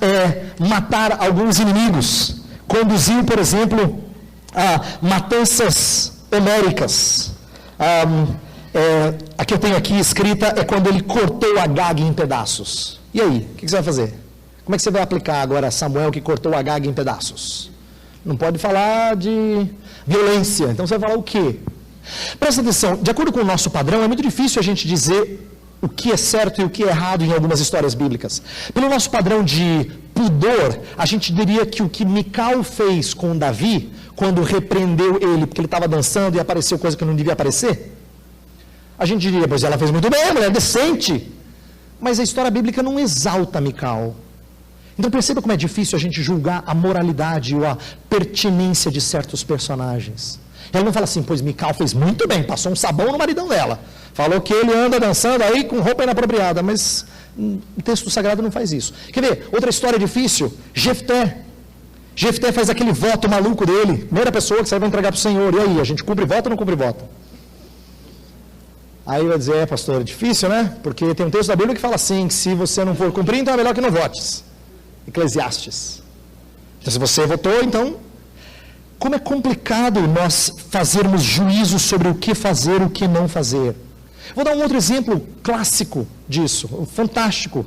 matar alguns inimigos. Conduziu, por exemplo, a matanças homéricas. A que eu tenho aqui escrita é quando ele cortou Agag em pedaços. E aí, o que você vai fazer? Como é que você vai aplicar agora Samuel que cortou Agag em pedaços? Não pode falar de violência, então você vai falar o quê? Presta atenção, de acordo com o nosso padrão, é muito difícil a gente dizer o que é certo e o que é errado em algumas histórias bíblicas. Pelo nosso padrão de pudor, a gente diria que o que Mical fez com Davi, quando repreendeu ele, porque ele estava dançando e apareceu coisa que não devia aparecer, a gente diria, pois ela fez muito bem, ela é decente. Mas a história bíblica não exalta Mical. Então perceba como é difícil a gente julgar a moralidade ou a pertinência de certos personagens. Ela não fala assim, pois Mical fez muito bem, passou um sabão no maridão dela. Falou que ele anda dançando aí com roupa inapropriada, mas o texto sagrado não faz isso. Quer ver? Outra história difícil, Jefté. Jefté faz aquele voto maluco dele, primeira pessoa que você vai entregar para o Senhor. E aí, a gente cumpre voto ou não cumpre voto? Aí vai dizer, pastor, é difícil, né? Porque tem um texto da Bíblia que fala assim, que se você não for cumprir, então é melhor que não votes. Eclesiastes. Então, se você votou, então... Como é complicado nós fazermos juízo sobre o que fazer e o que não fazer. Vou dar um outro exemplo clássico disso, fantástico.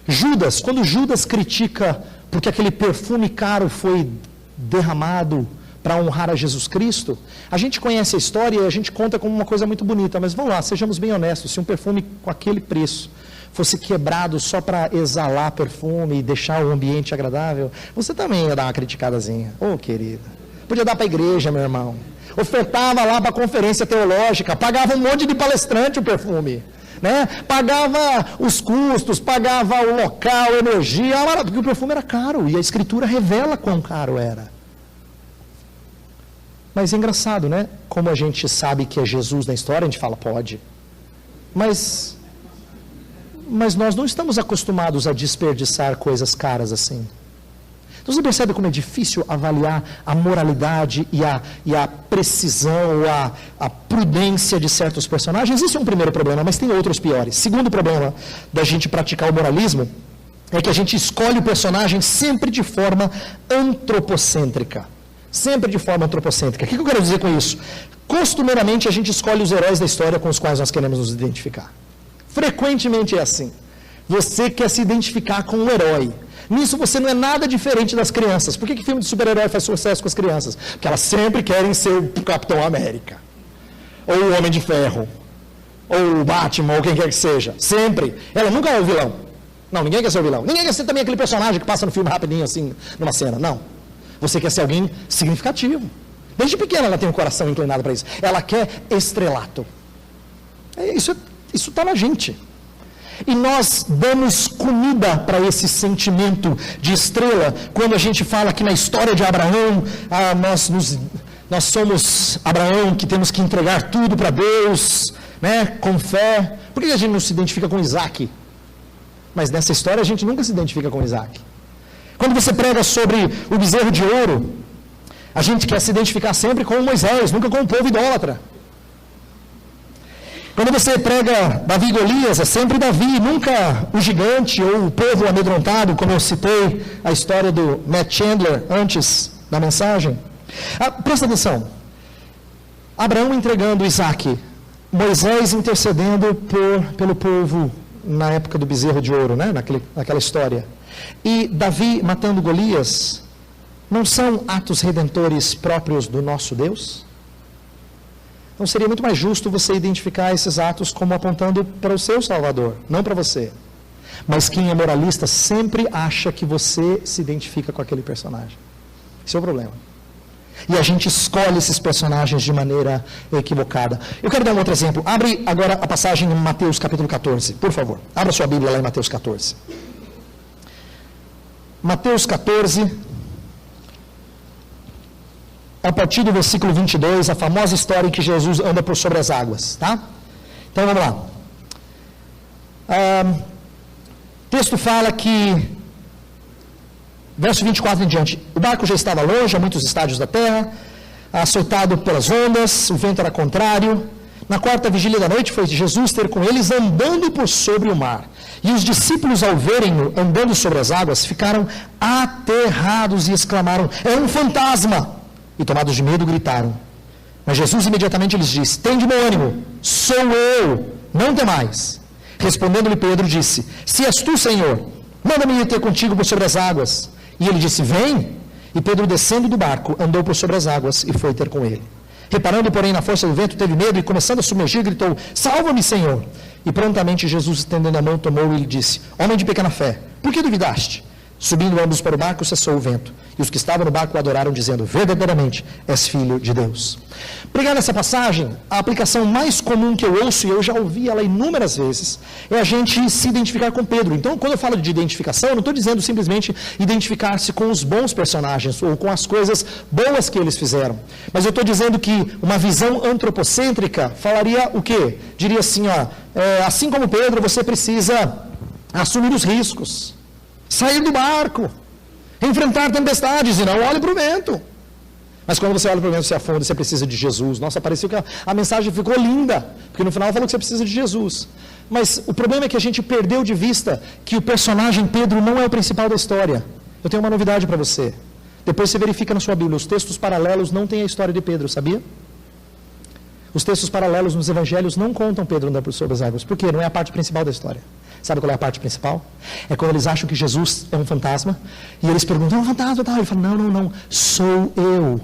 Judas, quando Judas critica porque aquele perfume caro foi derramado para honrar a Jesus Cristo, a gente conhece a história e a gente conta como uma coisa muito bonita, mas vamos lá, sejamos bem honestos, se um perfume com aquele preço fosse quebrado só para exalar perfume e deixar o ambiente agradável, você também ia dar uma criticadazinha. Ô, querida, podia dar para a igreja, meu irmão. Ofertava lá para a conferência teológica, pagava um monte de palestrante o perfume, né? Pagava os custos, pagava o local, energia, porque o perfume era caro, e a Escritura revela quão caro era. Mas é engraçado, né? Como a gente sabe que é Jesus na história, a gente fala, pode. Mas nós não estamos acostumados a desperdiçar coisas caras assim. Então você percebe como é difícil avaliar a moralidade e a precisão, a prudência de certos personagens? Esse é um primeiro problema, mas tem outros piores. Segundo problema da gente praticar o moralismo é que a gente escolhe o personagem sempre de forma antropocêntrica. Sempre de forma antropocêntrica. O que eu quero dizer com isso? Costumeiramente a gente escolhe os heróis da história com os quais nós queremos nos identificar. Frequentemente é assim. Você quer se identificar com um herói. Nisso você não é nada diferente das crianças. Por que filme de super-herói faz sucesso com as crianças? Porque elas sempre querem ser o Capitão América. Ou o Homem de Ferro. Ou o Batman, ou quem quer que seja. Sempre. Ela nunca é o vilão. Não, ninguém quer ser o vilão. Ninguém quer ser também aquele personagem que passa no filme rapidinho, assim, numa cena. Não. Você quer ser alguém significativo. Desde pequena ela tem um coração inclinado para isso. Ela quer estrelato. Isso está na gente. E nós damos comida para esse sentimento de estrela quando a gente fala que na história de Abraão, nós somos Abraão que temos que entregar tudo para Deus, né, com fé. Por que a gente não se identifica com Isaac? Mas nessa história a gente nunca se identifica com Isaac. Quando você prega sobre o bezerro de ouro, a gente quer se identificar sempre com Moisés, nunca com o povo idólatra. Quando você prega Davi e Golias, é sempre Davi, nunca o gigante ou o povo amedrontado, como eu citei a história do Matt Chandler antes da mensagem. Presta atenção. Abraão entregando Isaac, Moisés intercedendo pelo povo na época do bezerro de ouro, né? naquela história. E Davi matando Golias, não são atos redentores próprios do nosso Deus? Então seria muito mais justo você identificar esses atos como apontando para o seu Salvador, não para você. Mas quem é moralista sempre acha que você se identifica com aquele personagem. Esse é o problema. E a gente escolhe esses personagens de maneira equivocada. Eu quero dar um outro exemplo. Abre agora a passagem em Mateus capítulo 14, por favor. Abra sua Bíblia lá em Mateus 14. Mateus 14, a partir do versículo 22, a famosa história em que Jesus anda por sobre as águas, tá? Então vamos lá. O texto fala que, verso 24 em diante, o barco já estava longe, a muitos estádios da terra, açoitado pelas ondas, o vento era contrário. Na quarta vigília da noite foi Jesus ter com eles andando por sobre o mar. E os discípulos, ao verem-no andando sobre as águas, ficaram aterrados e exclamaram: é um fantasma! E tomados de medo, gritaram. Mas Jesus imediatamente lhes disse: tende bom ânimo, sou eu, não temais. Respondendo-lhe Pedro, disse: se és tu, Senhor, manda-me ir ter contigo por sobre as águas. E ele disse: vem. E Pedro, descendo do barco, andou por sobre as águas e foi ter com ele. Reparando, porém, na força do vento, teve medo e, começando a submergir, gritou: salva-me, Senhor. E prontamente Jesus, estendendo a mão, tomou e lhe disse: homem de pequena fé, por que duvidaste? Subindo ambos para o barco, cessou o vento. E os que estavam no barco o adoraram, dizendo: verdadeiramente és filho de Deus. Pregar nessa passagem, a aplicação mais comum que eu ouço, e eu já ouvi ela inúmeras vezes, é a gente se identificar com Pedro. Então, quando eu falo de identificação, eu não estou dizendo simplesmente identificar-se com os bons personagens, ou com as coisas boas que eles fizeram. Mas eu estou dizendo que uma visão antropocêntrica falaria o quê? Diria assim, assim como Pedro, você precisa assumir os riscos, sair do barco, enfrentar tempestades e não olhe para o vento. Mas quando você olha para o vento, você afunda, você precisa de Jesus. Nossa, pareceu que a mensagem ficou linda, porque no final falou que você precisa de Jesus. Mas o problema é que a gente perdeu de vista que o personagem Pedro não é o principal da história. Eu tenho uma novidade para você. Depois você verifica na sua Bíblia, os textos paralelos não têm a história de Pedro, sabia? Os textos paralelos nos evangelhos não contam Pedro andando por sobre as águas. Por quê? Não é a parte principal da história. Sabe qual é a parte principal? É quando eles acham que Jesus é um fantasma, e eles perguntam: é um fantasma? Ele fala: não, sou eu.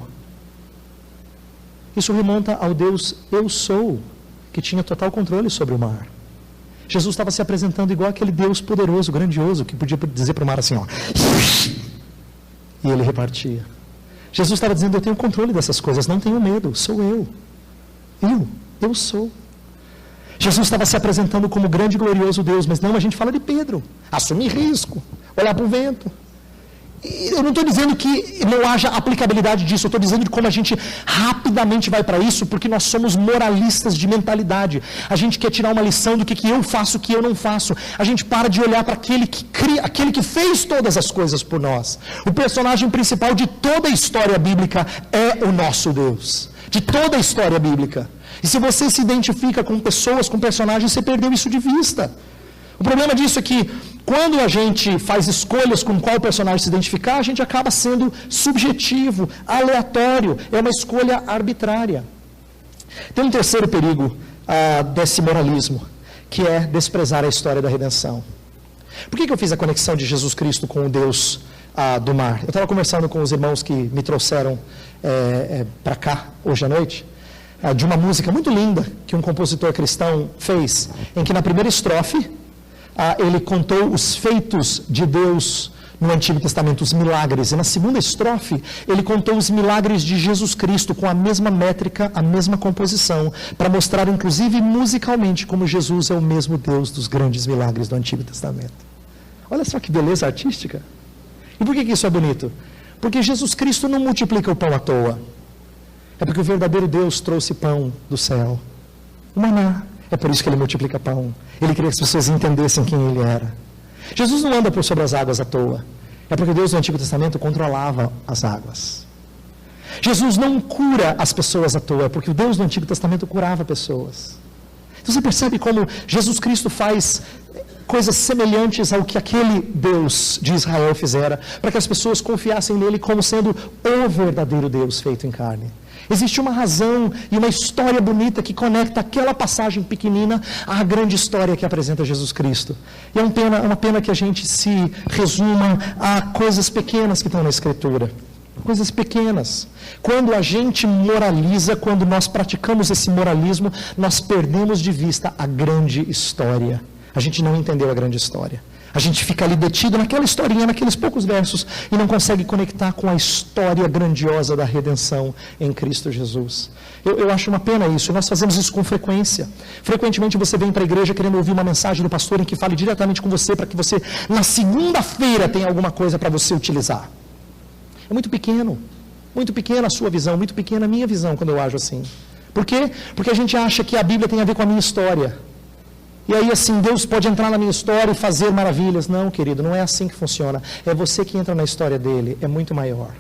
Isso remonta ao Deus Eu Sou, que tinha total controle sobre o mar. Jesus estava se apresentando igual aquele Deus poderoso, grandioso, que podia dizer para o mar assim, ó, e ele repartia. Jesus estava dizendo, eu tenho controle dessas coisas, não tenho medo, sou eu. Eu sou. Jesus estava se apresentando como grande e glorioso Deus, mas não, a gente fala de Pedro, assumir risco, olhar para o vento. E eu não estou dizendo que não haja aplicabilidade disso, eu estou dizendo de como a gente rapidamente vai para isso, porque nós somos moralistas de mentalidade. A gente quer tirar uma lição do que eu faço, o que eu não faço. A gente para de olhar para aquele que cria, aquele que fez todas as coisas por nós. O personagem principal de toda a história bíblica é o nosso Deus. De toda a história bíblica. E se você se identifica com pessoas, com personagens, você perdeu isso de vista. O problema disso é que, quando a gente faz escolhas com qual personagem se identificar, a gente acaba sendo subjetivo, aleatório, é uma escolha arbitrária. Tem um terceiro perigo desse moralismo, que é desprezar a história da redenção. Por que eu fiz a conexão de Jesus Cristo com o Deus do mar? Eu estava conversando com os irmãos que me trouxeram para cá, hoje à noite, de uma música muito linda que um compositor cristão fez, em que na primeira estrofe ele contou os feitos de Deus no Antigo Testamento, os milagres, e na segunda estrofe ele contou os milagres de Jesus Cristo com a mesma métrica, a mesma composição, para mostrar inclusive musicalmente como Jesus é o mesmo Deus dos grandes milagres do Antigo Testamento. Olha só que beleza artística. E por que isso é bonito? Porque Jesus Cristo não multiplica o pão à toa. É porque o verdadeiro Deus trouxe pão do céu. O maná. É por isso que ele multiplica pão. Ele queria que as pessoas entendessem quem ele era. Jesus não anda por sobre as águas à toa. É porque Deus no Antigo Testamento controlava as águas. Jesus não cura as pessoas à toa, porque o Deus do Antigo Testamento curava pessoas. Então você percebe como Jesus Cristo faz coisas semelhantes ao que aquele Deus de Israel fizera, para que as pessoas confiassem nele como sendo o verdadeiro Deus feito em carne. Existe uma razão e uma história bonita que conecta aquela passagem pequenina à grande história que apresenta Jesus Cristo. E é uma pena que a gente se resuma a coisas pequenas que estão na Escritura. Coisas pequenas. Quando a gente moraliza, quando nós praticamos esse moralismo, nós perdemos de vista a grande história. A gente não entendeu a grande história. A gente fica ali detido naquela historinha, naqueles poucos versos, e não consegue conectar com a história grandiosa da redenção em Cristo Jesus. Eu acho uma pena isso, nós fazemos isso com frequência. Frequentemente você vem para a igreja querendo ouvir uma mensagem do pastor em que fale diretamente com você, para que você, na segunda-feira, tenha alguma coisa para você utilizar. É muito pequena a sua visão, muito pequena a minha visão quando eu ajo assim. Por quê? Porque a gente acha que a Bíblia tem a ver com a minha história. E aí assim, Deus pode entrar na minha história e fazer maravilhas. Não, querido, não é assim que funciona. É você que entra na história dele, é muito maior.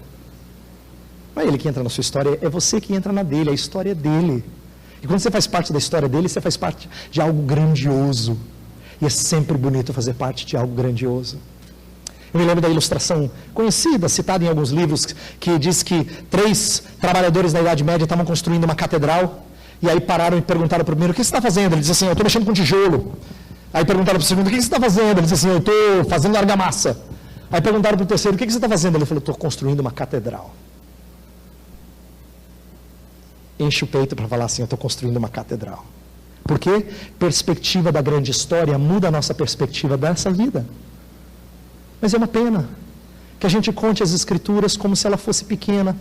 Não é ele que entra na sua história, é você que entra na dele, a história é dele. E quando você faz parte da história dele, você faz parte de algo grandioso. E é sempre bonito fazer parte de algo grandioso. Eu me lembro da ilustração conhecida, citada em alguns livros, que diz que 3 trabalhadores da Idade Média estavam construindo uma catedral. E aí pararam e perguntaram para o primeiro, o que você está fazendo? Ele disse assim, eu estou mexendo com tijolo. Aí perguntaram para o segundo, o que você está fazendo? Ele disse assim, eu estou fazendo argamassa. Aí perguntaram para o terceiro, o que você está fazendo? Ele falou, estou construindo uma catedral. Enche o peito para falar assim, eu estou construindo uma catedral. Por quê? Perspectiva da grande história muda a nossa perspectiva dessa vida. Mas é uma pena que a gente conte as Escrituras como se ela fosse pequena.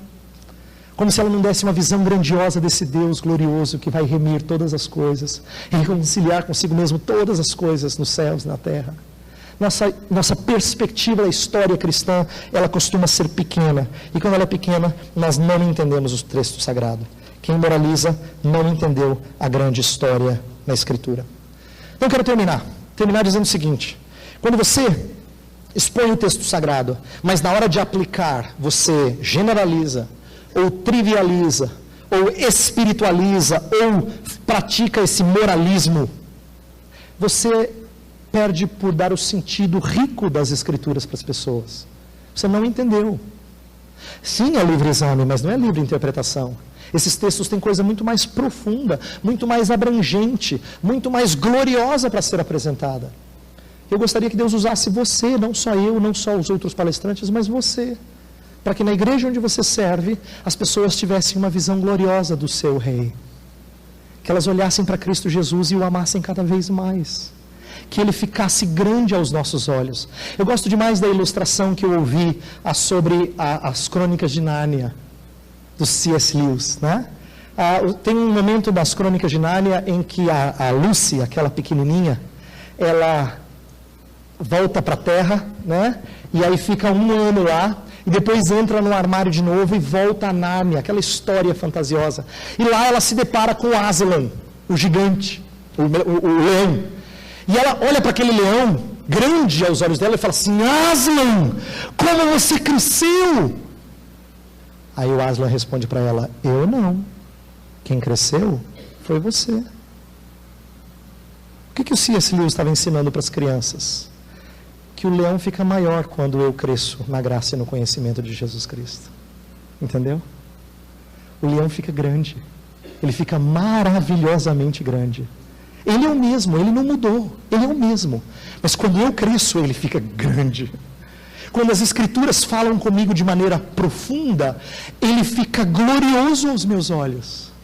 Como se ela não desse uma visão grandiosa desse Deus glorioso que vai remir todas as coisas e reconciliar consigo mesmo todas as coisas nos céus e na terra. Nossa perspectiva da história cristã, ela costuma ser pequena. E quando ela é pequena, nós não entendemos o texto sagrado. Quem moraliza não entendeu a grande história na Escritura. Então eu quero terminar dizendo o seguinte. Quando você expõe o texto sagrado, mas na hora de aplicar, você generaliza, ou trivializa, ou espiritualiza, ou pratica esse moralismo, você perde por dar o sentido rico das Escrituras para as pessoas. Você não entendeu. Sim, é livre exame, mas não é livre interpretação. Esses textos têm coisa muito mais profunda, muito mais abrangente, muito mais gloriosa para ser apresentada. Eu gostaria que Deus usasse você, não só eu, não só os outros palestrantes, mas você, para que na igreja onde você serve, as pessoas tivessem uma visão gloriosa do seu Rei. Que elas olhassem para Cristo Jesus e o amassem cada vez mais. que ele ficasse grande aos nossos olhos. Eu gosto demais da ilustração que eu ouvi sobre as Crônicas de Nárnia, do C.S. Lewis, né? Tem um momento das Crônicas de Nárnia em que a Lucy, aquela pequenininha, ela volta para a Terra, né? E aí fica um ano lá, e depois entra no armário de novo e volta a Nárnia, aquela história fantasiosa. E lá ela se depara com Aslan, o gigante, o leão. E ela olha para aquele leão, grande aos olhos dela, e fala assim: Aslan, como você cresceu? Aí o Aslan responde para ela: eu não. Quem cresceu foi você. O que o C.S. Lewis estava ensinando para as crianças? Que o leão fica maior quando eu cresço na graça e no conhecimento de Jesus Cristo. Entendeu? O leão fica grande. Ele fica maravilhosamente grande. Ele é o mesmo, ele não mudou. Ele é o mesmo. Mas quando eu cresço, ele fica grande. Quando as Escrituras falam comigo de maneira profunda, ele fica glorioso aos meus olhos.